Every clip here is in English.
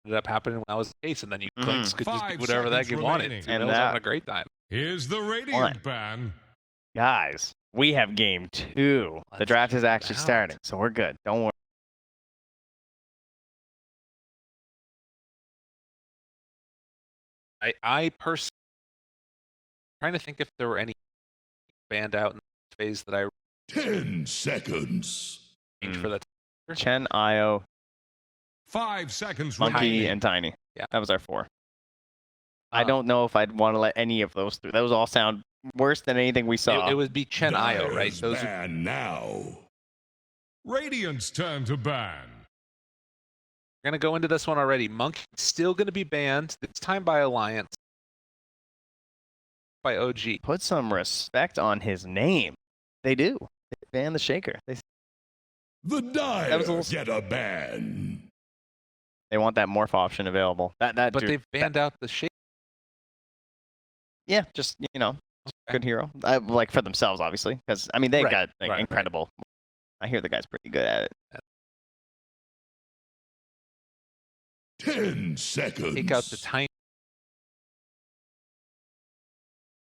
ended up happening when that was the case, and then you Clinks could just do 5 whatever that seconds game wanted. remaining. And that was having a great time. Here's the Radiant ban. Guys, we have game 2. The draft is actually starting, so we're good. Don't worry. I personally trying to think if there were any banned out in the phase that I 10 seconds. for the Chen, Io, 5 seconds Monkey, remaining. and Tiny. Yeah. That was our 4. I don't know if I'd want to let any of those through. Those all sound worse than anything we saw. It would be Chen Io, right? Dyer's Those ban now. Radiant's turn to ban. We're going to go into this one already. Monkey's still going to be banned. This time by Alliance. By OG. Put some respect on his name. They do. They ban the Shaker. The Dyers get a ban. They want that morph option available. But they've banned out the Shaker. Yeah, just, good hero. Like for themselves, obviously. Because, I mean, they've got incredible. I hear the guy's pretty good at it. 10 seconds. Take out the Tiny.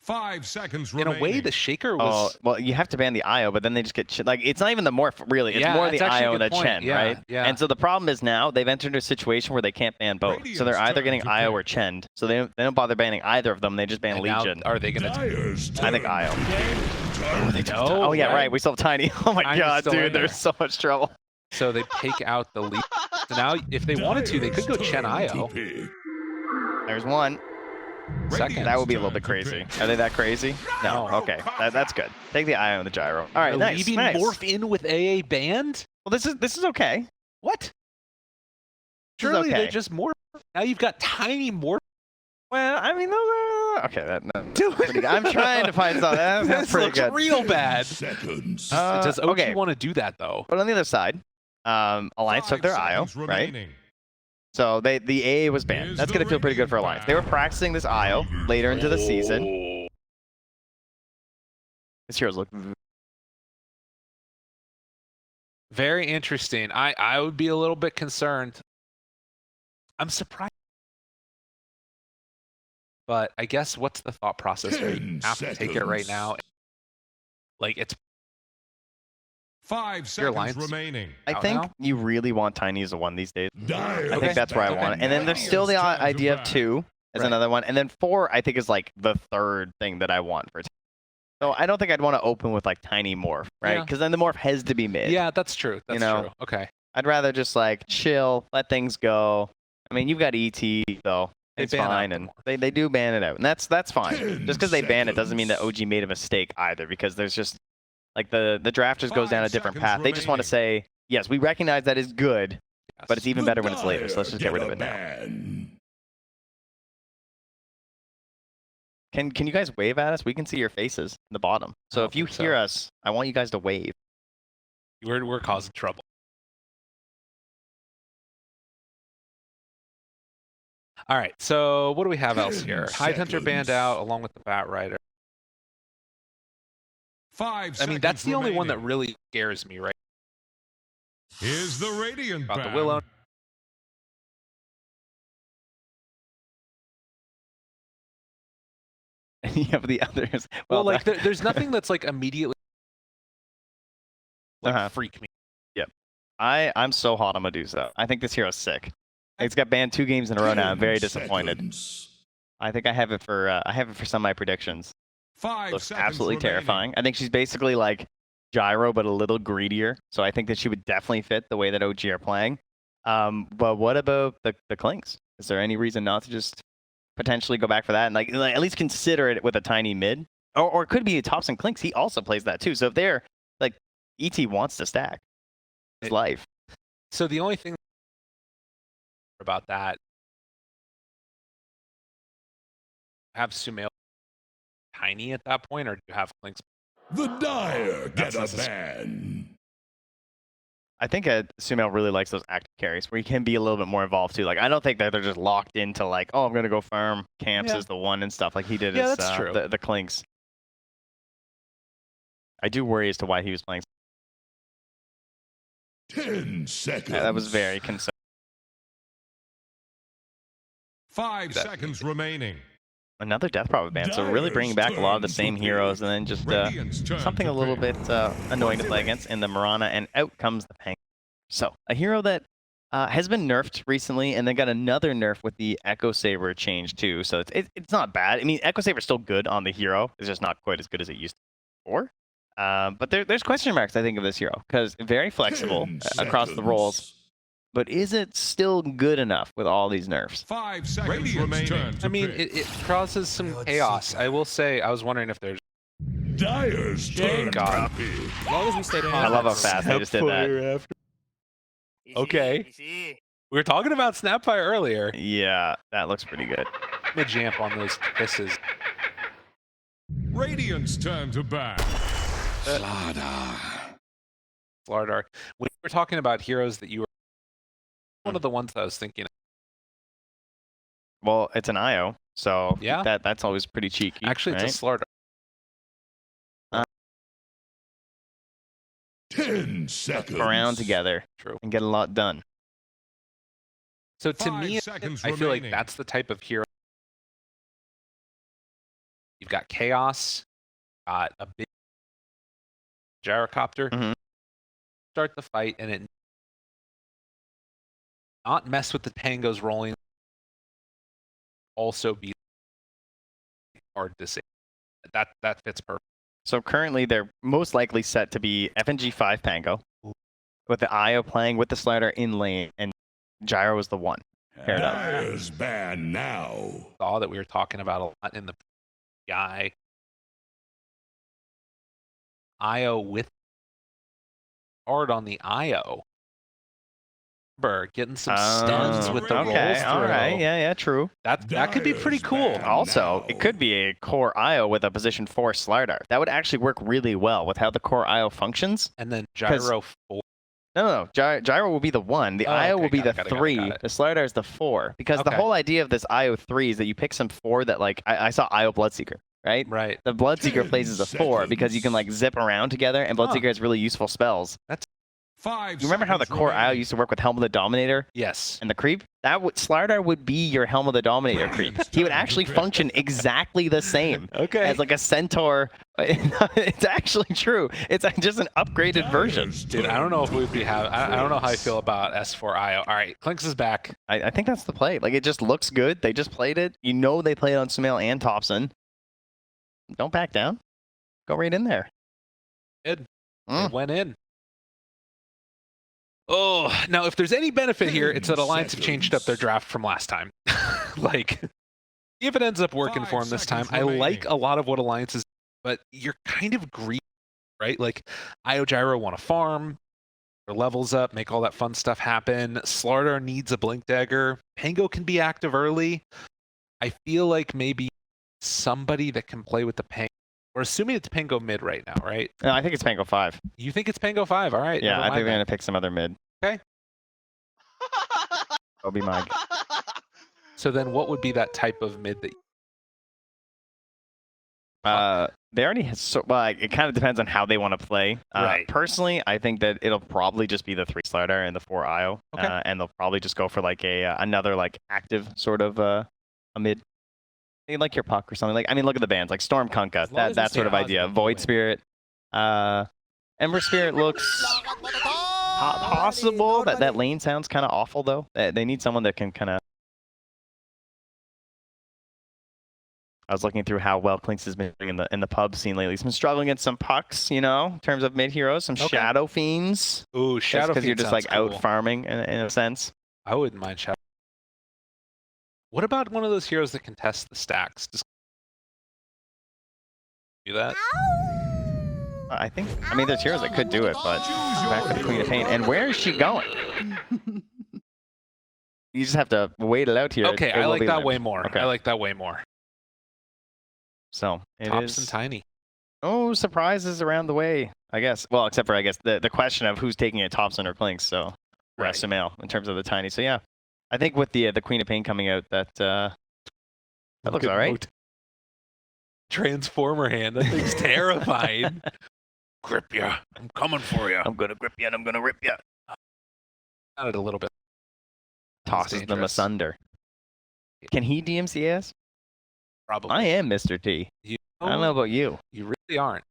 5 seconds In remaining. a way, the Shaker was... Oh, well, you have to ban the Io, but then they just get... Like, it's not even the morph, really. It's more the Io and the Chen, right? Yeah. And so the problem is now they've entered a situation where they can't ban both. So they're either getting Io or Chen. So they don't bother banning either of them. They just ban And Legion. now, are they going to... I think Io. Oh, yeah, right. We still have Tiny. Oh, my Tiny's God, still dude. in there. There's so much trouble. So they take out the lead. So now, if they wanted to, they could go Chen Io. There's one. Second. That would be a little bit crazy. Are they that crazy? No. Okay. That's good. Take the Io and the Gyro. All right, nice. Leaving Morph in with AA banned? Well, this is okay. What? Surely they're just Morph. Now you've got Tiny Morph. Well, I mean, those are... Okay, I'm trying to find something. That's pretty looks good. real bad. Seconds. Does OG okay. want to do that, though? But on the other side, Alliance took their Io, right? So the AA was banned. That's going to feel pretty good for Alliance. They were practicing this Io later into the season. This heroes look... Very interesting. I would be a little bit concerned. I'm surprised. But I guess what's the thought process? You have to take it right now. Like, it's 5 seconds remaining. I think you really want Tiny as a 1 these days. Dyer. I think that's where I want it. And then there's still the idea of 2 as another one. And then 4, I think, is like the third thing that I want for Tiny. So I don't think I'd want to open with like Tiny Morph, right? Because then the Morph has to be mid. Yeah, that's true. That's true. Okay. I'd rather just like chill, let things go. I mean, you've got ET, though. It's fine, and they do ban it out, and that's fine. Just because they ban it doesn't mean that OG made a mistake either, because there's just like the draft just goes down a different path. They just want to say, yes, we recognize that is good, but it's even better when it's later. So let's just get rid of it now. Can you guys wave at us? We can see your faces in the bottom. So if you hear us, I want you guys to wave. We're causing trouble. All right, so what do we have else here? Tidehunter banned out along with the Batrider. 5 seconds. I mean, that's the only one that really scares me, right? Here's the Radiant About ban. the Willow. You have the others. Well, like there's nothing that's like immediately like freak me. Yep. I'm so hot on Medusa. I think this hero's sick. It's got banned 2 games in a row now. I'm very disappointed. I think I have it for some of my predictions. 5 Looks seconds absolutely remaining. terrifying. I think she's basically like Gyro, but a little greedier. So I think that she would definitely fit the way that OG are playing. But what about the Clinks? Is there any reason not to just potentially go back for that and like at least consider it with a Tiny mid? Or it could be Tops and Clinks. He also plays that too. So if they're like ET wants to stack his life. So the only thing about that, have Sumail Tiny at that point, or do you have Clinks? The Dyer get a ban. I think Sumail really likes those active carries where he can be a little bit more involved too. Like I don't think that they're just locked into like, oh, I'm gonna go farm camps as the 1 and stuff like he did as that's true. The Clinks. I do worry as to why he was playing. 10 seconds. Yeah, that was very concerning. 5 seconds remaining. Another death probably ban. So really bringing back a lot of the same heroes, and then just Radiant's turn something to a little pick. bit annoying to play against in the Mirana, and out comes the Penguin. So a hero that has been nerfed recently, and then got another nerf with the Echo Saber change too. So it's not bad. I mean, Echo Saber's still good on the hero. It's just not quite as good as it used to be before. But there's question marks, I think, of this hero, because very flexible 10 across the roles. seconds. But is it still good enough with all these nerfs? 5 seconds remaining. I mean, it causes some chaos. I will say, I was wondering if there's Dyer's turn to God. pick. As long as we stayed in I love how fast they just did that. Okay. We were talking about Snapfire earlier. Yeah, that looks pretty good. Mid jamp on those kisses. Radiant's turn to bat. Slardar. When we were talking about heroes that you were one of the ones that I was thinking of. Well, it's an IO, so Yeah. that's always pretty cheeky. Actually, right? it's a Slardar. 10 seconds. around together True. and get a lot done. So to 5 me, seconds I feel like remaining. that's the type of hero. You've got chaos, got a big gyrocopter. Mhm. Start the fight, and it not mess with the tangos rolling. Also be hard to say. That fits perfect. So currently, they're most likely set to be FNG 5 Pango, with the IO playing with the slider in lane, and Gyro is the one. Paired up. Dyer's ban now. Saw that we were talking about a lot in the guy. IO with hard on the IO. Getting some stuns with the rolls Okay, through. all right, yeah, true. That could be pretty Dyer's cool. ban Also, now. it could be a core IO with a position 4 slider. That would actually work really well with how the core IO functions. And then gyro 4. No. Gyro will be the 1. The Oh, IO okay, will be got the it, got it, 3. got it. The slider is the 4. Because the Okay. whole idea of this IO 3 is that you pick some 4 that, like, I saw IO Bloodseeker, right? Right. The Bloodseeker 10 plays as a 4 because you can, like, zip around together, and Bloodseeker has really useful spells. 5 You remember how the seconds core IO remaining. used to work with Helm of the Dominator Yes. and the creep? Slider would be your Helm of the Dominator creep. He would actually function exactly the same Okay. as like a centaur. It's actually true. It's just an upgraded version. Dyer's Dude, I don't know if we'd be having. I don't know how I feel about S4IO. All right, Clinks is back. I think that's the play. Like, it just looks good. They just played it. You know they played on Sumail and Thompson. Don't back down. Go right in there. Good. Mm. It went in. Oh, now if there's any benefit here, it's that 10 Alliance have changed up their seconds. draft from last time. Like, if it ends up working 5 for him this time, seconds I like remaining. a lot of what Alliance is, but you're kind of greedy, right? Like, IO Gyro want to farm, their levels up, make all that fun stuff happen. Slardar needs a Blink Dagger. Pango can be active early. I feel like maybe somebody that can play with the Pango. We're assuming it's Pango mid right now, right? No, I think it's Pango 5. You think it's Pango 5? All right. Yeah, never I think mind they're then. going to pick some other mid. Okay. That'll be mine. So then what would be that type of mid that They already have well, it kind of depends on how they want to play. Right. Personally, I think that it'll probably just be the 3 slider and the 4 IO. Okay. And they'll probably just go for like another like active sort of a mid. Maybe like your Puck or something. Like, I mean, look at the bands like Storm Kunkka, As long as we that stay sort of idea. positive, Void we'll Spirit, Ember Spirit looks possible. That lane sounds kind of awful though. They need someone that can kind of. I was looking through how well Clinks has been doing in the pub scene lately. He's been struggling against some pucks, you know, in terms of mid heroes, some Okay. Shadow Fiends. Ooh, Shadow Because you're Fiend just like sounds cool. out farming in a sense. I wouldn't mind Shadow. What about one of those heroes that can test the stacks? Just do that? I think. I mean, there's heroes that could do it, but back for the Queen of Pain. And where is she going? You just have to wait it out here. Okay, It I will like be that there. way more. Okay. I like that way more. So it Tops is. and tiny. Oh, surprises around the way, I guess. Well, except for I guess the question of who's taking it, Thompson or Clinks. So Right. Sumail in terms of the tiny. So yeah, I think with the Queen of Pain coming out, that looks Good all right. note. Transformer hand. That thing's terrifying. Grip ya. I'm coming for you. I'm gonna grip you and I'm gonna rip you. Got it a little bit. Tosses them dangerous. asunder. Can he DMCS? Probably. I am Mr. T. I don't know about you. You really aren't.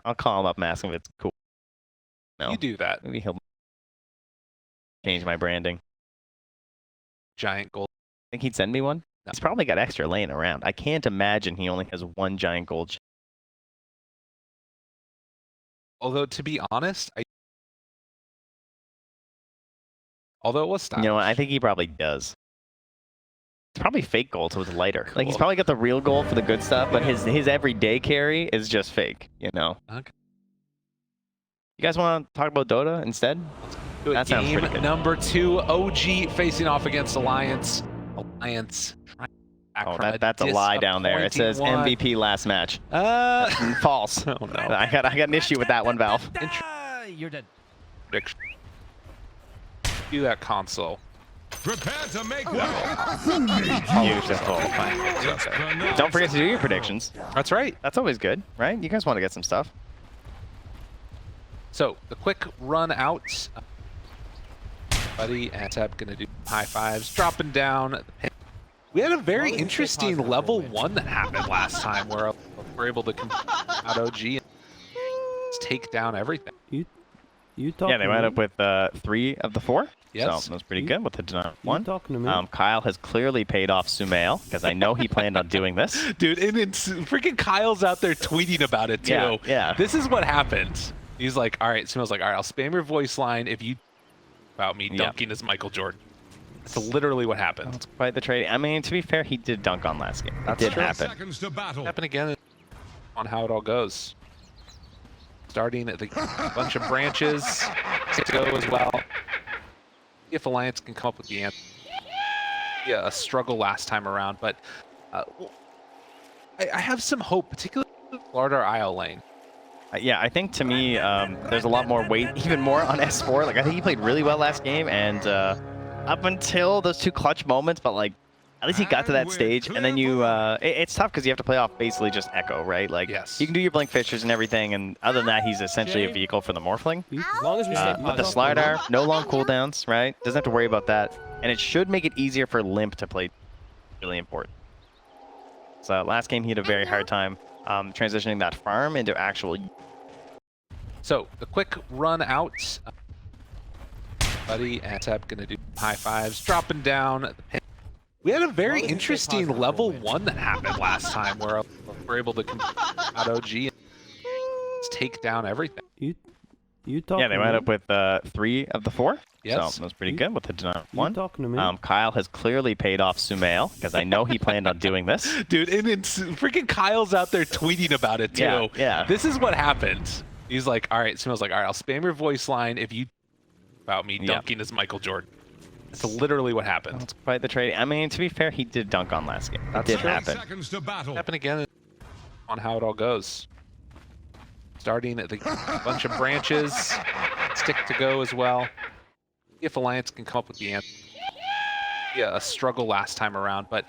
I'll call him up and ask him if it's cool. No. You do that. Maybe he'll change my branding. Giant gold. Think he'd send me one? No. He's probably got extra laying around. I can't imagine he only has one giant gold. Although, to be honest, although it was stylish. You know what? I think he probably does. It's probably fake gold, so it's lighter. Like, he's Cool. probably got the real gold for the good stuff, but his everyday carry is just fake, you know? Okay. You guys want to talk about Dota instead? Do it. That sounds Game pretty good. number 2, OG facing off against Alliance. Alliance trying back Oh, from that's a lie down there. It says disappointing MVP last match. one. False. Oh no. I got an issue with that one, Valve. You're dead. Prediction. Do that console. Prepare to make war. Beautiful. It's gonna- Don't forget to do your predictions. That's right. That's always good, right? You guys want to get some stuff. So the quick run out. Buddy and Tep gonna do high fives, dropping down. We had a very interesting level 1 that happened last time where we're able to out OG and just take down everything. You talking Yeah, they went up with 3 of the 4. Yes. So that was pretty good with the denial one. talking to me? Kyle has clearly paid off Sumail because I know he planned on doing this. Dude, and it's freaking Kyle's out there tweeting about it too. Yeah, yeah. This is what happened. He's like, all right, Sumail's like, all right, I'll spam your voice line if you about me dunking as Michael Jordan. That's literally what happened. That's quite the trade. I mean, to be fair, he did dunk on last game. That did 30 happen. seconds to battle. Happen again on how it all goes. Starting at the bunch of branches to go as well. If Alliance can come up with the answer. Yeah, a struggle last time around, but I have some hope, particularly with Lardar IO lane. Yeah, I think to me, there's a lot more weight, even more on S4. Like, I think he played really well last game, and up until those 2 clutch moments, but like, at least he got to that stage, and then you, it's tough because you have to play off basically just Echo, right? Like, Yes. you can do your blink fishers and everything, and other than that, he's essentially a vehicle for the Morphling. As long as we stay But the Slidar, no long cooldowns, right? Doesn't have to worry about that, and it should make it easier for Limp to play. Really important. So last game he had a very hard time transitioning that farm into actual. So the quick run out. Buddy and Tep gonna do high fives, dropping down. We had a very interesting level 1 that happened last time where we're able to out OG and just take down everything. You talking Yeah, they went up with 3 of the 4. Yes. So that was pretty good with the denial one. talking to me? Kyle has clearly paid off Sumail because I know he planned on doing this. Dude, and it's freaking Kyle's out there tweeting about it too. Yeah, yeah. This is what happened. He's like, all right, Sumail's like, all right, I'll spam your voice line if you about me dunking as Michael Jordan. That's literally what happened. That's quite the trade. I mean, to be fair, he did dunk on last game. That did 30 happen. seconds to battle. Happen again on how it all goes. Starting at the bunch of branches, stick to go as well. If Alliance can come up with the answer. Yeah, a struggle last time around, but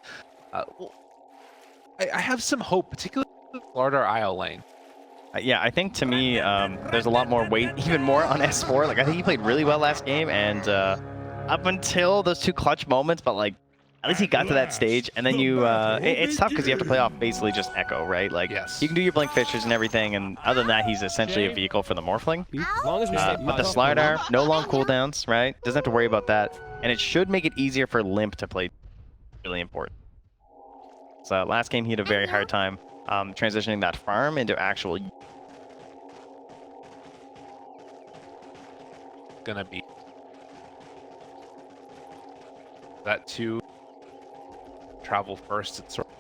I have some hope, particularly with Lardar IO lane. Yeah, I think to me, there's a lot more weight, even more on S4. Like, I think he played really well last game, and up until those 2 clutch moments, but like, at least he got to that stage, and then you, it's tough because you have to play off basically just Echo, right? Like, Yes. you can do your blink fishers and everything, and other than that, he's essentially a vehicle for the Morphling. As long as we stay But the Slidar, no long cooldowns, right? Doesn't have to worry about that, and it should make it easier for Limp to play. Really important. So last game he had a very hard time transitioning that farm into actual. Gonna be that to travel first. It's sort of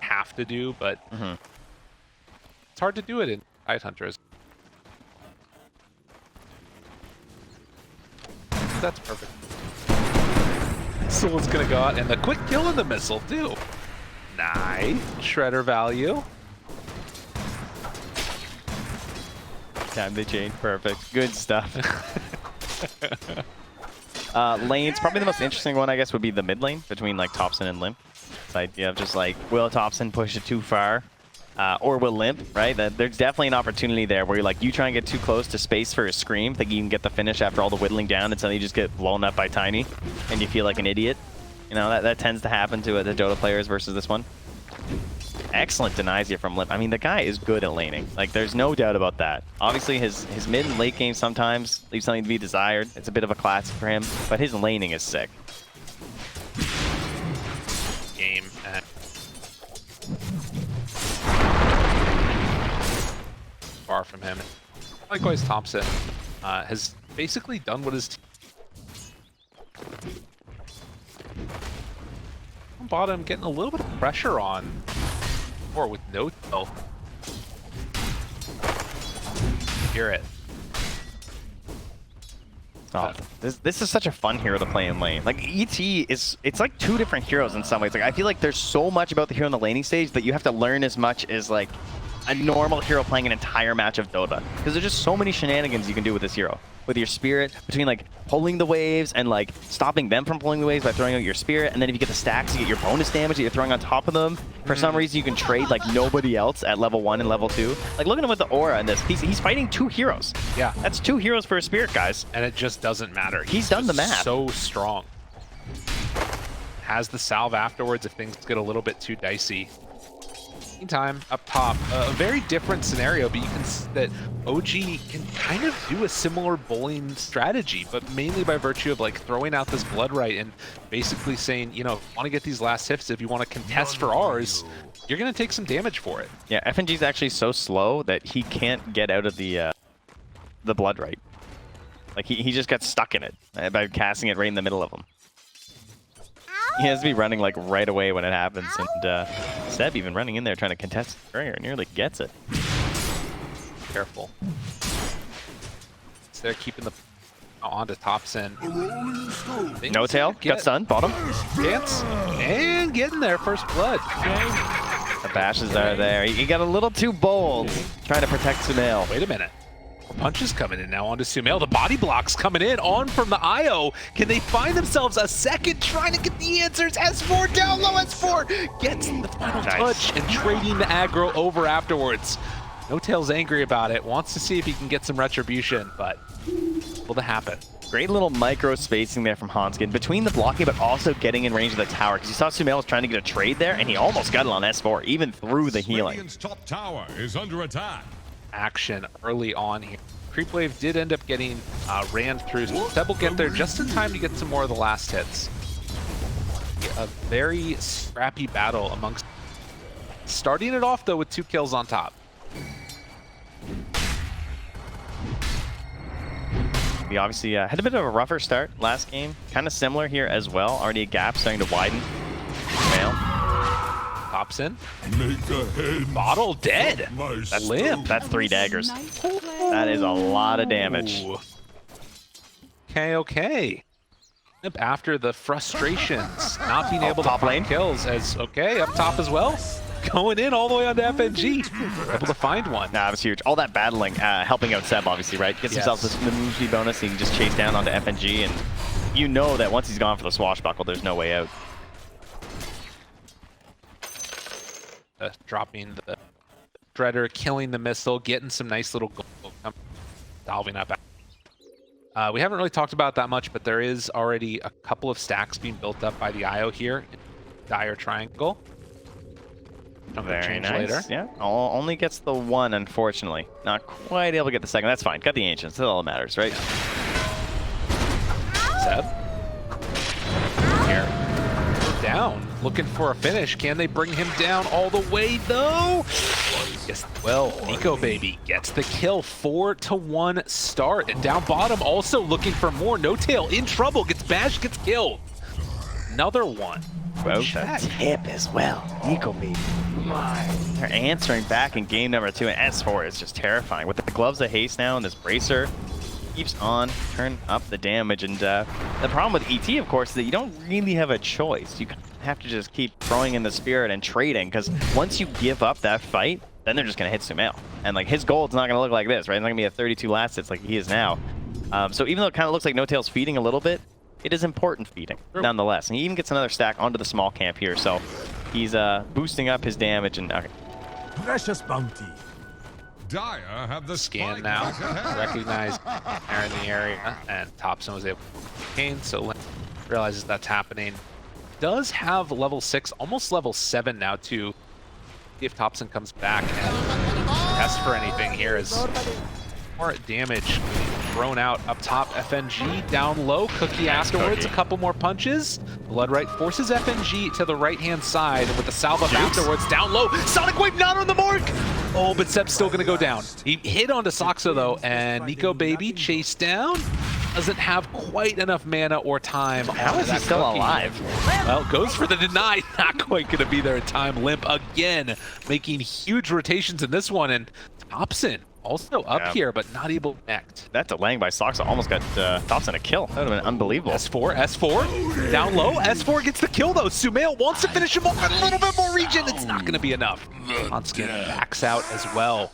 have to do, but it's hard to do it in Ice Hunters. That's perfect. Someone's gonna go out and the quick kill in the missile too. Nice shredder value. Time to change. Perfect. Good stuff. Lanes, probably the most interesting one, I guess, would be the mid lane between like Thompson and Limp. This idea of just like, will Thompson push it too far? or will limp, right? There's definitely an opportunity there where you're like, you try and get too close to space for a scream, think you can get the finish after all the whittling down, and suddenly you just get blown up by Tiny, and you feel like an idiot. You know, that tends to happen to the Dota players versus this one. Excellent denies you from limp. I mean, the guy is good at laning. Like, there's no doubt about that. Obviously, his mid and late game sometimes leaves something to be desired. It's a bit of a classic for him, but his laning is sick. Game. Far from him. Likewise, Thompson has basically done what his bottom, getting a little bit of pressure on, or with no tail. Hear it. Oh, this is such a fun hero to play in lane. Like, ET it's like two different heroes in some ways. Like, I feel like there's so much about the hero in the laning stage that you have to learn as much as like a normal hero playing an entire match of Dota. Because there's just so many shenanigans you can do with this hero. With your spirit, between like pulling the waves and like stopping them from pulling the waves by throwing out your spirit, and then if you get the stacks, you get your bonus damage that you're throwing on top of them. For some reason, you can trade like nobody else at level 1 and level 2. Like, look at him with the aura in this. He's fighting 2 heroes. Yeah. That's 2 heroes for a spirit, guys. And it just doesn't matter. He's done the just math. So strong. Has the salve afterwards if things get a little bit too dicey. Meantime, up top, a very different scenario, but you can see that OG can kind of do a similar bowling strategy, but mainly by virtue of like throwing out this blood right and basically saying, you know, want to get these last hits, if you want to contest for ours, you're going to take some damage for it. Yeah, FNG's actually so slow that he can't get out of the blood right. Like, he just got stuck in it by casting it right in the middle of him. He has to be running like right away when it happens, and Seb even running in there trying to contest the barrier, nearly gets it. Careful. So they're keeping the onto Thompson. No tail, got stunned, bottom. Dance, and getting there, first blood. The bashes are there. He got a little too bold, trying to protect Sumail. Wait a minute. Punches coming in now onto Sumail. The body blocks coming in on from the IO. Can they find themselves a second trying to get the answers? S4 down low. S4 gets the final touch and trading the aggro over afterwards. No Tail's angry about it. Wants to see if he can get some retribution, but will that happen? Great little micro spacing there from Hanskin between the blocking, but also getting in range of the tower. Because you saw Sumail was trying to get a trade there, and he almost got it on S4, even through the healing. Radiant's top tower is under attack. Action early on here. Creep wave did end up getting ran through. Seb will get there just in time to get some more of the last hits. A very scrappy battle amongst. Starting it off though with 2 kills on top. We obviously had a bit of a rougher start last game. Kind of similar here as well. Already a gap starting to widen. Sumail. Pops in. Make a head Bottle dead. of my That's limp. That's 3 daggers. That is a lot of damage. Ooh. Okay. Limp after the frustrations, not being able to top find lane. kills as okay, up top as well. Going in all the way onto FNG. Able to find one. Nah, it was huge. All that battling, helping out Seb, obviously, right? Gets himself this movie bonus, he can just chase down onto FNG, and you know that once he's gone for the swashbuckle, there's no way out. Dropping the Shredder, killing the missile, getting some nice little gold, solving up. We haven't really talked about that much, but there is already a couple of stacks being built up by the IO here in Dire Triangle. Very nice. Later. Yeah, only gets the 1, unfortunately. Not quite able to get the second. That's fine. Got the Ancients. That's all that matters, right? Seb. Here. Down. Looking for a finish. Can they bring him down all the way, though? Yes, well, Nico Baby gets the kill. 4-1 start. And down bottom, also looking for more. No Tail in trouble. Gets bashed, gets killed. Another one. Well, the tip as well. Nico Baby. They're answering back in game number 2, and S4 is just terrifying. With the gloves of haste now and this bracer, keeps on turning up the damage. And the problem with ET, of course, is that you don't really have a choice. You have to just keep throwing in the spirit and trading, because once you give up that fight, then they're just going to hit Sumail. And like his gold's not going to look like this, right? It's not going to be a 32 last hits like he is now. So even though it kind of looks like No Tail's feeding a little bit, it is important feeding, nonetheless. And he even gets another stack onto the small camp here, so he's boosting up his damage. And okay. precious bounty. Dire have the Scan spike now. back ahead. Recognize there in the area, and Thompson was able to gain, so Lim realizes that's happening. Does have level 6, almost level 7 now too. If Thompson comes back and tests for anything here, is more damage thrown out up top. FNG down low. Cookie afterwards. A couple more punches. Bloodright forces FNG to the right-hand side with the salve up afterwards. Down low. Sonic Wave not on the mark. Oh, but Seb's still going to go down. He hit onto Soxa though, and Nico Baby chased down. Doesn't have quite enough mana or time. How is he still alive? Well, goes for the deny. Not quite going to be there in time. Limp again, making huge rotations in this one, and Thompson also up here, but not able to connect. That delaying by Soxa almost got Thompson a kill. That would have been unbelievable. S4 down low. S4 gets the kill though. Sumail wants to finish him off with a little bit more regen. It's not going to be enough. Onskin backs out as well.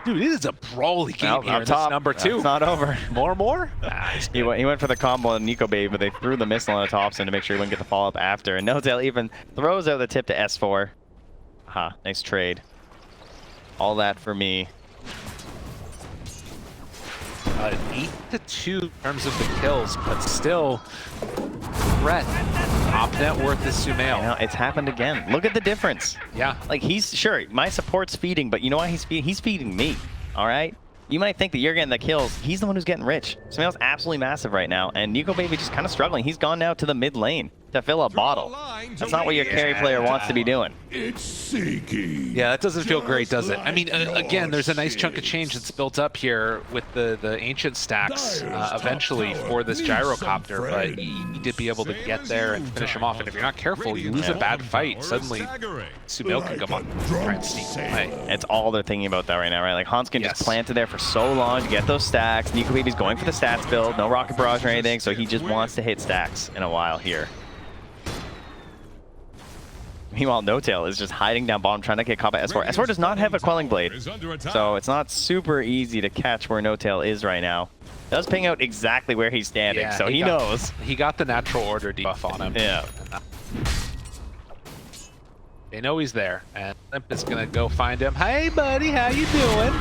Dude, it is a brawly game here. This number 2. It's not over. More? He went for the combo on Nico Baby, but they threw the missile on Thompson to make sure he wouldn't get the follow-up after. And Notail even throws out the tip to S4. Aha, nice trade. All that for me. 8-2 in terms of the kills, but still, threat. Top net worth is Sumail. You know, it's happened again. Look at the difference. Yeah. Like, he's, sure, my support's feeding, but you know why he's feeding? He's feeding me, all right? You might think that you're getting the kills. He's the one who's getting rich. Sumail's absolutely massive right now, and Nico Baby just kind of struggling. He's gone now to the mid lane to fill a bottle. That's not what your carry player wants to be doing. It's seeking. Yeah, that doesn't feel great, does it? I mean, again, there's a nice chunk of change that's built up here with the ancient stacks eventually for this gyrocopter, but you need to be able to get there and finish him off. And if you're not careful, you lose a bad fight. Suddenly, Sumail can come on and try and sneak away. It's all they're thinking about that right now, right? Like, Hanskin just planted there for so long to get those stacks. Nico Baby's going for the stats build, no rocket barrage or anything, so he just wants to hit stacks in a while here. Meanwhile, Notail is just hiding down bottom, trying to get caught by S4. S4 does not have a Quelling Blade, so it's not super easy to catch where Notail is right now. Does ping out exactly where he's standing, so he knows. He got the natural order debuff on him. Yeah. They know he's there, and Limp is gonna go find him. Hey, buddy, how you doing?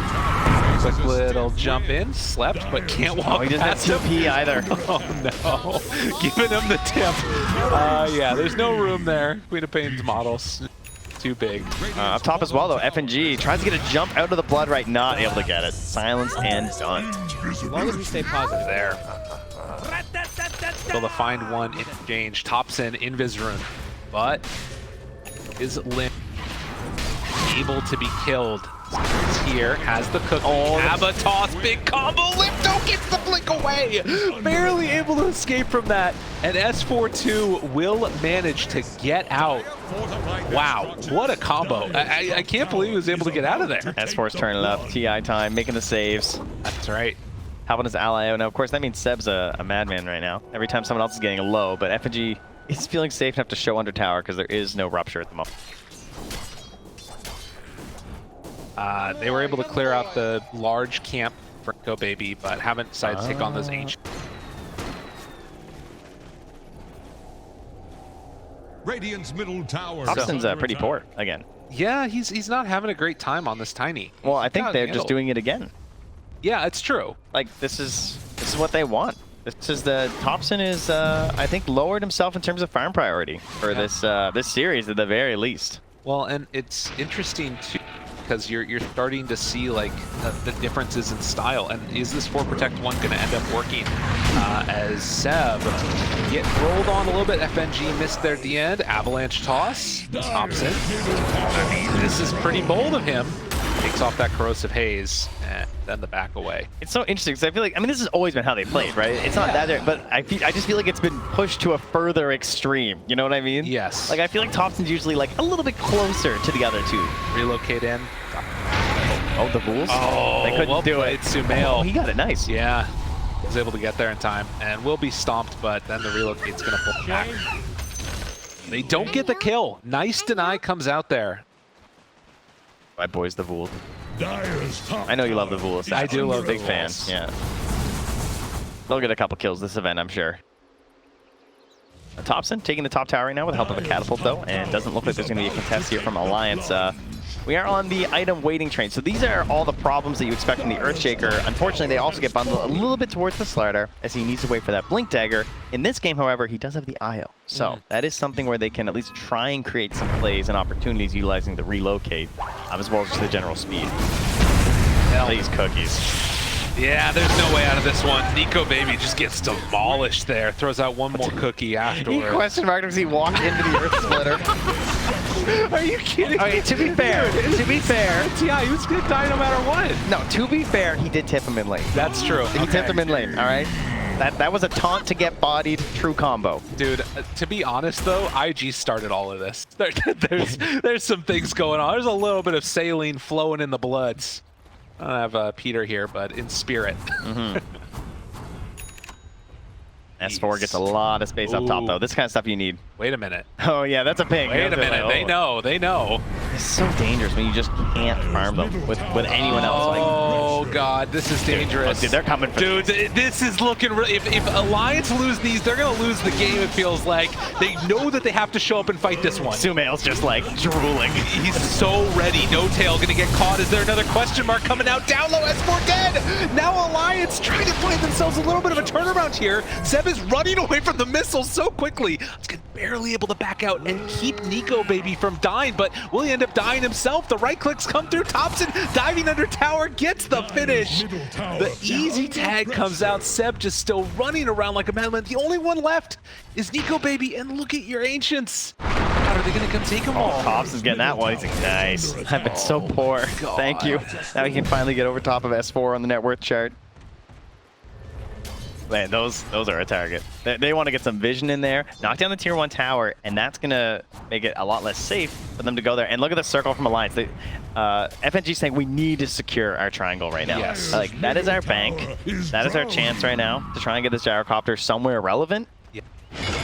Quick little jump in, slept, but can't walk He doesn't have past him. TP either. Oh no, giving him the tip. Yeah, there's no room there. Queen of Pain's models, too big. Up top as well, though, FNG tries to get a jump out of the blood right, not able to get it. Silence and done. As long as we stay positive. There. Able to find one in exchange. Thompson, Invis rune, but is Limp able to be killed? He's here, has the cookie, toss, big combo, Limp gets the blink away! Barely able to escape from that, and S42 will manage to get out. Wow, what a combo. I can't believe he was able to get out of there. S4's turning up, TI time, making the saves. That's right. Helping his ally out. Now, of course, that means Seb's a madman right now. Every time someone else is getting a low, but FNG is feeling safe enough to show under tower because there is no rupture at the moment. They were able to clear out the large camp for Go Baby, but haven't decided to take on those ancient. Radiant's middle tower. Thompson's pretty poor again. Yeah, he's not having a great time on this tiny. Well, I think Got they're handled. just doing it again. Yeah, it's true. Like, this is what they want. This is Thompson is I think lowered himself in terms of farm priority for this series at the very least. Well, and it's interesting too because you're starting to see like the differences in style. And is this 4 Protect 1 going to end up working? As Seb get rolled on a little bit. FNG missed there at the end. Avalanche toss. Thompson. I mean, this is pretty bold of him. Takes off that corrosive haze and then the back away. It's so interesting because I feel like, I mean, this has always been how they played, right? It's not that, but I just feel like it's been pushed to a further extreme. You know what I mean? Yes. Like, I feel like Thompson's usually like a little bit closer to the other two. Relocate in. Oh, the Bulls? Oh, they couldn't well do played, it. Sumail. Oh, he got it nice. Yeah, was able to get there in time and will be stomped, but then the relocate's gonna pull back. They don't get the kill. Nice deny comes out there. My boys, the Vool. Dire's top I know you love the Vool. I do love the Big fan. Vools. Yeah. They'll get a couple kills this event, I'm sure. Thompson taking the top tower right now with the help of a catapult, though, and doesn't look like there's going to be a contest here from Alliance. We are on the item waiting train. So these are all the problems that you expect from the Earthshaker. Unfortunately, they also get bundled a little bit towards the Slardar as he needs to wait for that Blink Dagger. In this game, however, he does have the IO. So that is something where they can at least try and create some plays and opportunities utilizing the relocate, as well as just the general speed. These cookies. Yeah, there's no way out of this one. Nico Baby just gets demolished there. Throws out one more cookie afterwards. He question marked as he walked into the Earth Splitter. Are you kidding? Okay, to be fair, yeah, he was gonna die no matter what. No, to be fair, he did tip him in lane. That's true. He tipped him in lane, all right? That was a taunt to get bodied, true combo. Dude, to be honest though, IG started all of this. There's some things going on. There's a little bit of saline flowing in the bloods. I don't have Peter here, but in spirit. S4 gets a lot of space up top, though. This kind of stuff you need. Wait a minute. Oh, yeah, that's a ping. Wait a minute. They know. They know. It's so dangerous when you just can't farm them with anyone else. Oh, God. This is dangerous. Dude, they're coming for Dude, this is looking... If Alliance lose these, they're going to lose the game, it feels like. They know that they have to show up and fight this one. Sumail's just, like, drooling. He's so ready. No Tail going to get caught. Is there another question mark coming out? Down low, S4 dead! Now Alliance trying to find themselves a little bit of a turnaround here. Zeb is running away from the missile so quickly. He's barely able to back out and keep Nico Baby from dying, but will he end up dying himself? The right clicks come through. Thompson diving under tower gets the finish. The easy tag comes out. Seb just still running around like a madman. The only one left is Nico Baby, and look at your Ancients. God, are they going to come take them all? Thompson's getting that one. He's like, nice. I've been so poor. God. Thank you. Now he can finally get over top of S4 on the net worth chart. Man, those are a target. They want to get some vision in there, knock down the tier 1 tower, and that's going to make it a lot less safe for them to go there. And look at the circle from Alliance. FNG saying we need to secure our triangle right now. Yes. Like, that is our bank. That is our chance right now to try and get this gyrocopter somewhere relevant.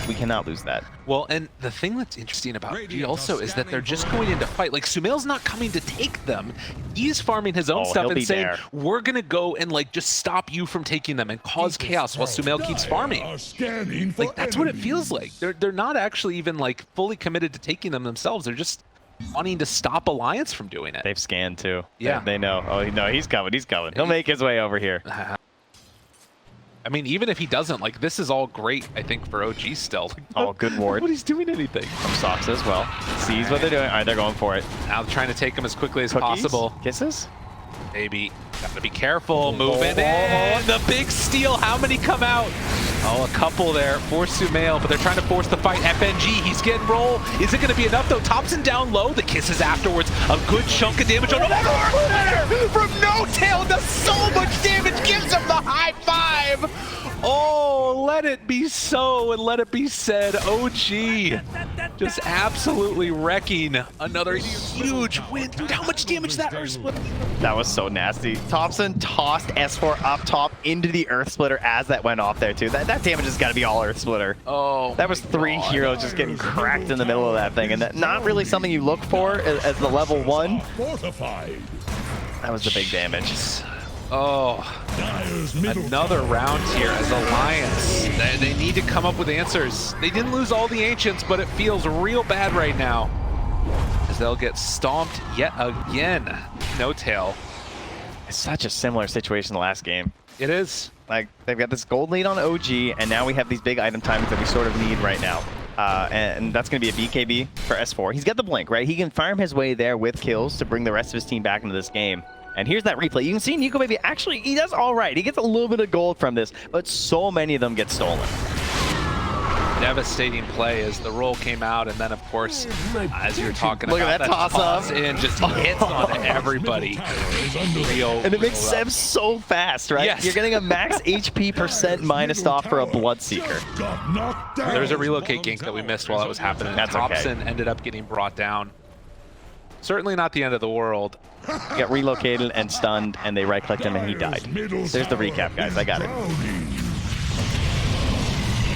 We cannot lose that. Well, and the thing that's interesting about G also is that they're just going into fight. Like, Sumail's not coming to take them. He's farming his own stuff and saying, we're going to go and, like, just stop you from taking them and cause chaos while Sumail keeps farming. Like, that's what it feels like. They're not actually even, like, fully committed to taking them themselves. They're just wanting to stop Alliance from doing it. They've scanned, too. Yeah. They know. Oh, no, he's coming. He's coming. He'll make his way over here. I mean, even if he doesn't, like, this is all great, I think, for OG still. Oh, good ward. Nobody's doing anything. From Sox as well. Sees what they're doing. All right, they're going for it. Now they're trying to take him as quickly as Cookies? possible. Kisses? Maybe. Gotta be careful. Moving in. The big steal. How many come out? Oh, a couple there for Sumail, but they're trying to force the fight. FNG, he's getting roll. Is it going to be enough, though? Thompson down low. The kisses afterwards. A good chunk of damage on the from No Tail. Does so much damage. Gives him the high five. Oh, let it be so and let it be said. OG just absolutely wrecking another huge win. Dude, how much damage that Earth Splitter? That was so nasty. Thompson tossed S4 up top into the Earth Splitter as that went off there, too. That damage has got to be all Earth Splitter. Oh, that was 3 heroes just getting cracked in the middle of that thing, and that not really something you look for as the level 1. That was the big damage. Oh, another round here as Alliance. They need to come up with answers. They didn't lose all the Ancients, but it feels real bad right now as they'll get stomped yet again. No Tail. It's such a similar situation to the last game. It is. Like, they've got this gold lead on OG, and now we have these big item timings that we sort of need right now. And that's going to be a BKB for S4. He's got the blink, right? He can farm his way there with kills to bring the rest of his team back into this game. And here's that replay. You can see Nico Baby actually, he does all right. He gets a little bit of gold from this, but so many of them get stolen. Devastating play as the roll came out, and then of course, as you're talking Look about at that toss-up. in just hits on everybody. And it makes Seb so fast, right? Yes. You're getting a max HP % minus off for a Bloodseeker. There was a relocate gank that we missed while that was happening. That's Thompson ended up getting brought down. Certainly not the end of the world. Got relocated and stunned, and they right-clicked him, and he died. There's the recap, guys. I got it.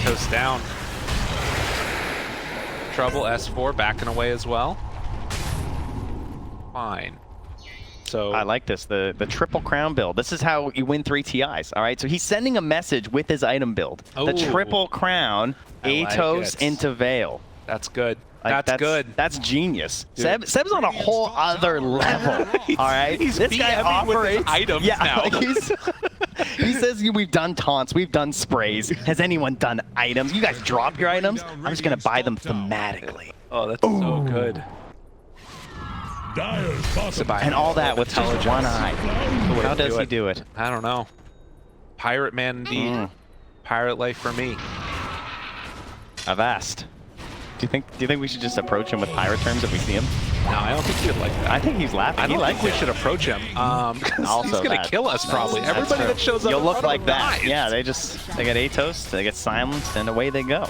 Toast down. Trouble, S4 backing away as well. Fine. So I like this, the triple crown build. This is how you win 3 TIs, all right? So he's sending a message with his item build. The Ooh. triple crown, I like Atos it. into Veil. that's good. Like, that's good. That's genius. Dude. Seb's on a whole other level, all right? He's this guy BMing with his operates items yeah, now. Like he says we've done taunts, we've done sprays. Has anyone done items? You guys drop your items? I'm just gonna buy them thematically. Oh, that's so good. Dire's bottom And all that with just one eye. How does he do it? I don't know. Pirate man indeed. Pirate life for me. Avast. Do you think we should just approach him with pirate terms if we see him? No, I don't think he would like that. I think he's laughing. I don't he think likes we it. should approach him. 'Cause Also he's gonna that. kill us probably. That's Everybody true. that shows up You'll in look front of like him that. dies. Yeah, they get Atos, they get silenced, and away they go.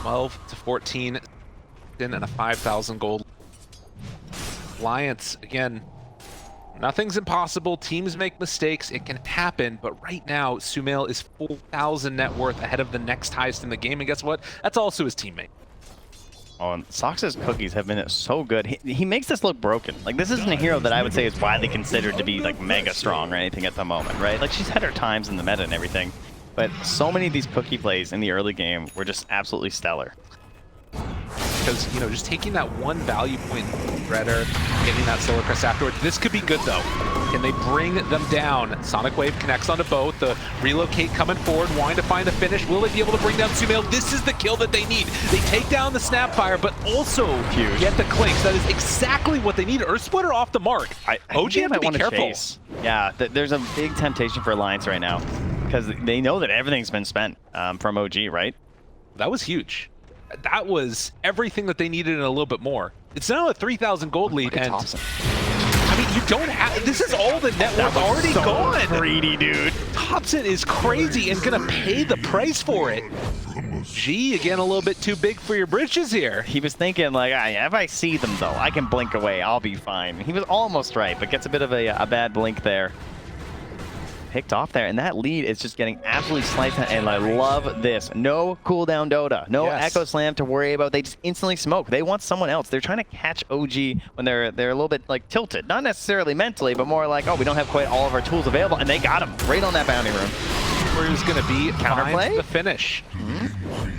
12 to 14 and a 5,000 gold. Alliance, again, nothing's impossible. Teams make mistakes. It can happen. But right now, Sumail is 4,000 net worth ahead of the next highest in the game. And guess what? That's also his teammate. Oh, and Sox's cookies have been so good. He makes this look broken. Like, this isn't a hero that I would say is widely considered to be, like, mega strong or anything at the moment, right? Like, she's had her times in the meta and everything. But so many of these cookie plays in the early game were just absolutely stellar. Because, you know, just taking that one value point Redder, getting that Solar Crest afterwards, this could be good, though. Can they bring them down? Sonic Wave connects onto both. The relocate coming forward, wanting to find the finish. Will they be able to bring down Sumail? This is the kill that they need. They take down the Snapfire, but also get the Clinks. That is exactly what they need. Earth Splitter off the mark. OG have to be careful. Yeah, there's a big temptation for Alliance right now because they know that everything's been spent from OG, right? That was huge. That was everything that they needed and a little bit more. It's now a 3,000 gold lead, and Thompson. I mean, you don't have. This is all the net worth already gone. Greedy, dude. Thompson is crazy and gonna pay the price for it. G, again, a little bit too big for your britches here. He was thinking, like, if I see them, though, I can blink away. I'll be fine. He was almost right, but gets a bit of a bad blink there. Picked off there, and that lead is just getting absolutely sliced, and I love this. No cooldown Dota, no Echo Slam to worry about. They just instantly smoke. They want someone else. They're trying to catch OG when they're a little bit like tilted, not necessarily mentally, but more like, oh, we don't have quite all of our tools available, and they got him right on that bounty room. Where he was going to be, Counterplay? finds the finish.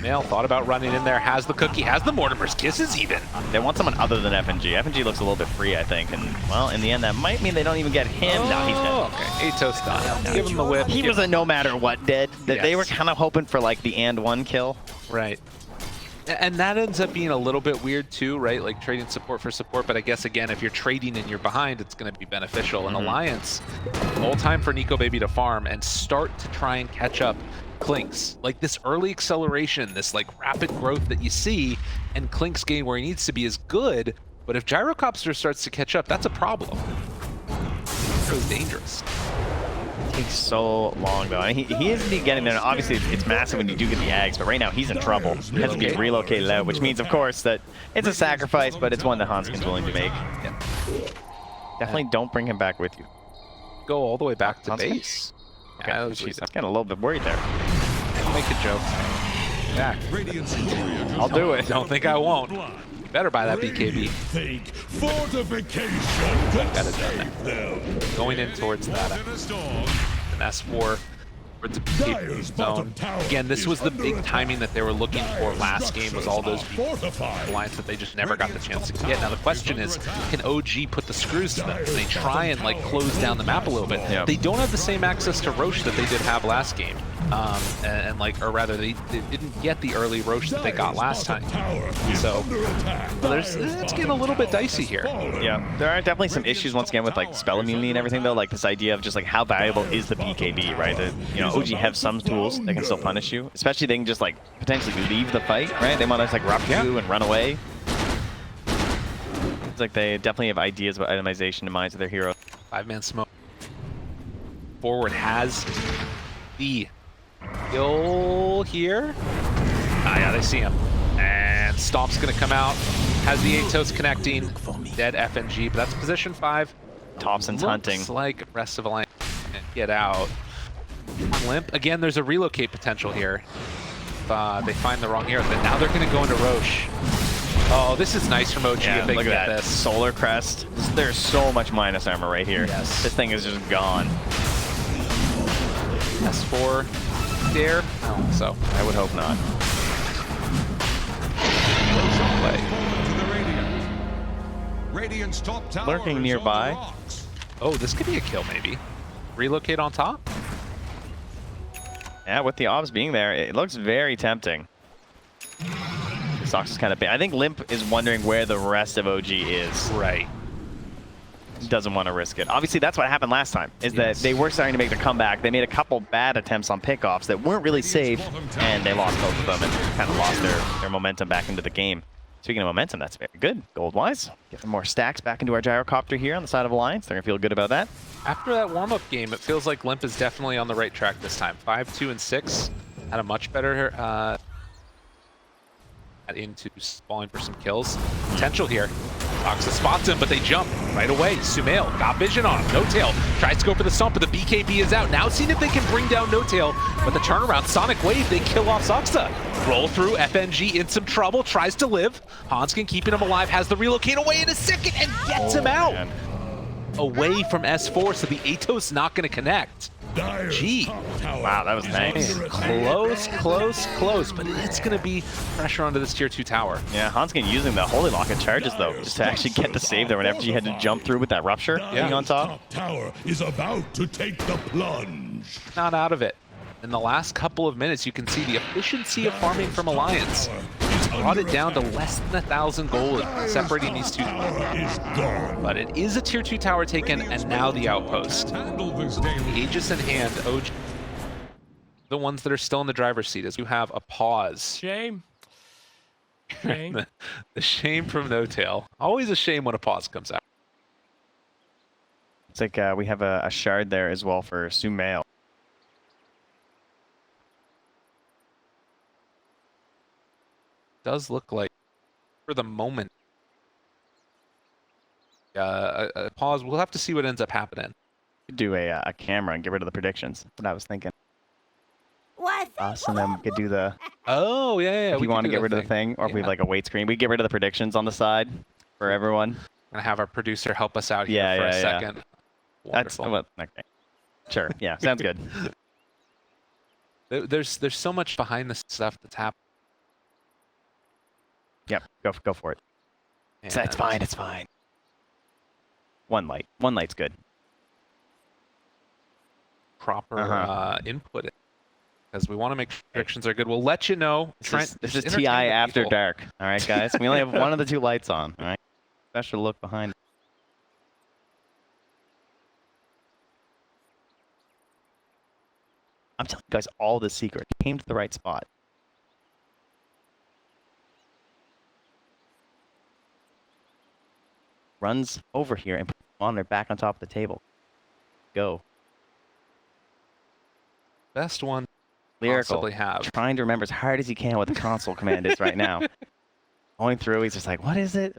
Mail thought about running in there, has the cookie, has the Mortimer's Kisses even. They want someone other than FNG. FNG looks a little bit free, I think, and, well, in the end, that might mean they don't even get him. No, he's dead. Okay, Atos done. Give him the whip. He was a no matter what dead. They were kind of hoping for, like, the and one kill. Right. And that ends up being a little bit weird too, right? Like trading support for support, but I guess again, if you're trading and you're behind, it's going to be beneficial. And Alliance, all time for Nico Baby to farm and start to try and catch up Clinks. Like this early acceleration, this like rapid growth that you see, and Clinks getting where he needs to be is good, but if Gyrocopter starts to catch up, that's a problem. It's really dangerous. Takes so long though. I mean, he isn't getting there. Obviously, it's massive when you do get the Ags, but right now he's in trouble. He has to be relocated out, which means, of course, that it's a sacrifice, but it's one that Hanskin's willing to make. Yeah. Definitely don't bring him back with you. Go all the way back to Hanskin? base. Okay, Yeah, jeez, I was getting a little bit worried there. make a joke. Back. I'll do it. Don't think I won't. Better buy that BKB. Think fortification Got could it done save them. Going in towards that. An S4 towards the BKB zone. Again, this was the big timing that they were looking for last game, was all those lines that they just never got the chance to get. Now the question is, can OG put the screws to them? Can they try and like close down the map a little bit? Yep. They don't have the same access to Roche that they did have last game. And like, or rather, they didn't get the early Roche that they got last time. So, it's getting a little bit dicey here. Yeah, there are definitely some issues once again with like spell immunity and everything though, like this idea of just like how valuable is the BKB, right? That, you know, OG have some tools that can still punish you, especially they can just like potentially leave the fight, right? They might just like rough you and run away. It's like they definitely have ideas about itemization in minds of their heroes. 5-man smoke. Forward has the kill here. Ah, yeah, they see him. And Stomp's gonna come out. Has the Atos connecting. Dead FNG, but that's position 5. Thompson's hunting. Looks like rest of Alliance can get out. Limp. Again, there's a relocate potential here. If they find the wrong hero, then now they're gonna go into Roche. Oh, this is nice from OG Yeah, if they look can at get that. this. Solar Crest. There's so much minus armor right here. Yes. This thing is just gone. S4 dare? I don't think so. I would hope not. To the Radiant. Radiant's top tower Lurking is on the nearby. rocks. Oh, this could be a kill maybe. Relocate on top? Yeah, with the obs being there, it looks very tempting. Sox is kind of big. I think Limp is wondering where the rest of OG is. Right. Doesn't want to risk it. Obviously, that's what happened last time, is that Yes. they were starting to make the comeback. They made a couple bad attempts on pickoffs that weren't really safe, and they lost both of them and kind of lost their momentum back into the game. Speaking of momentum, that's very good. Gold-wise, getting more stacks back into our gyrocopter here on the side of Alliance. They're going to feel good about that. After that warm-up game, it feels like Limp is definitely on the right track this time. 5, 2, and 6 had a much better into falling for some kills. Potential here. Toxa spots him, but they jump right away. Sumail got vision on him. No Tail tries to go for the stomp, but the BKB is out. Now seeing if they can bring down No Tail, but the turnaround, Sonic Wave, they kill off Soxa. Roll through, FNG in some trouble, tries to live. Hanskin keeping him alive, has the relocate away in a second and gets him out. Man. Away from S4, so the Atos not going to connect. Dire's Gee. top tower Wow, that was is nice. under attack. Close, but it's going to be pressure onto this tier 2 tower. Yeah, Hanskin using the Holy Lock and charges, though, just to actually get the save there whenever he had to jump through with that rupture being on top. Top tower is about to take the plunge. Not out of it. In the last couple of minutes, you can see the efficiency of farming from Alliance. Brought it down to less than 1,000 gold, separating these two. Tower is gone. But it is a tier 2 tower taken, and now the outpost. Handle this daily. Aegis in hand, OG. The ones that are still in the driver's seat, as you have a pause. Shame. Shame. The shame from No Tail. Always a shame when a pause comes out. It's like we have a shard there as well for Sumail. Does look like, for the moment, a pause. We'll have to see what ends up happening. Could do a camera and get rid of the predictions. That's what I was thinking. What? Us and then we could do the, Oh, yeah. if we you could want to do get that rid of the thing, or if we have Yeah. like a wait screen, we get rid of the predictions on the side for everyone. Gonna have our producer help us out here Yeah, for a yeah, yeah. second. That's Wonderful. well, okay. Sure, yeah, sounds good. There's so much behind the stuff that's happening. Yep, go for it. It's fine, it's fine. One light's good. Proper Uh-huh. input, because we want to make sure predictions are good. We'll let you know. This is entertain TI the after people. dark. All right, guys. We only have one of the two lights on. All right. Special look behind. I'm telling you guys all the secret. Came to the right spot. Runs over here and puts the monitor back on top of the table. Go. Best one Lyrical. possibly have. Trying to remember as hard as he can what the console command is right now. Going through, he's just like, what is it?